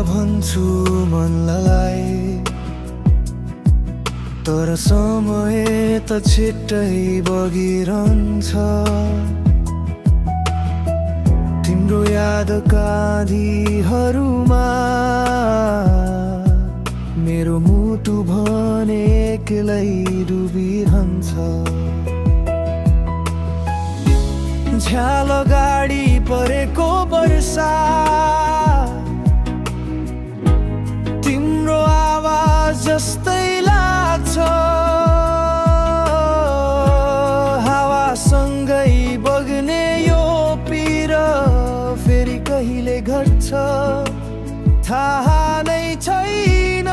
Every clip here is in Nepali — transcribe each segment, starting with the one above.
भन्छु मनलाई, तर समय त छिट्टै बगिरहन्छ। तिम्रो यादका आँधीहरूमा मेरो मुटु भने एक्लै डुबिरहन्छ। झ्याल गाडी परेको वर्षा, तिम्रो आवाज जस्तै लाग्छ। हावासँगै बग्ने यो पिर फेरि कहिले घट्छ थाहा नै छैन।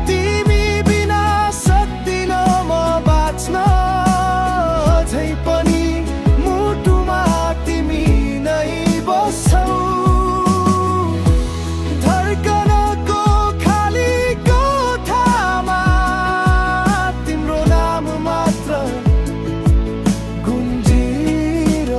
तिमी बिना सक्दिन म बाँच्न, अझै पनि मुटुमा तिमी नै बस्छौ। धड्कनको खाली कोठामा तिम्रो नाम मात्र गुन्जिरहन्छ।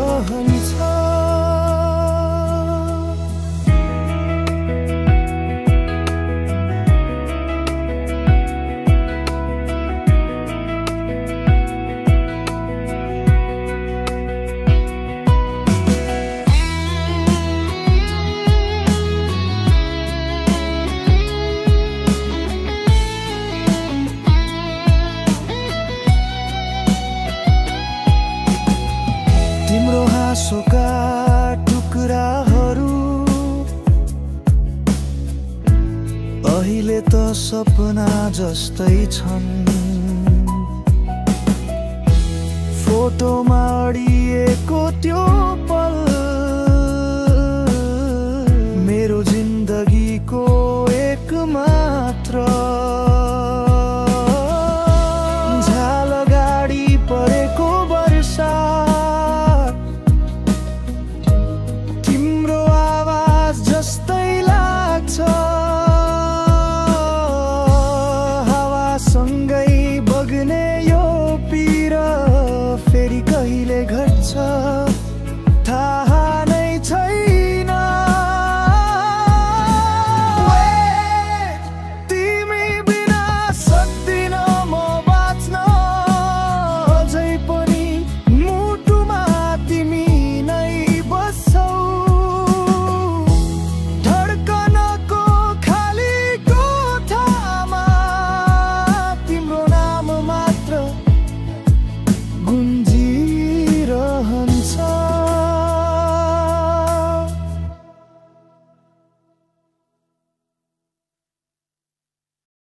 तिम्रो हाँसोका टुक्राहरू अहिले त सपना जस्तै छन्। फोटोमा अडिएको त्यो पल मेरो जिन्दगीको एक मात्र। झ्याल गाडी परेको वर्षा, तिम्रो आवाज जस्तै लाग्छ। हावासँगै बग्ने यो पिर फेरि कहिले घट्छ।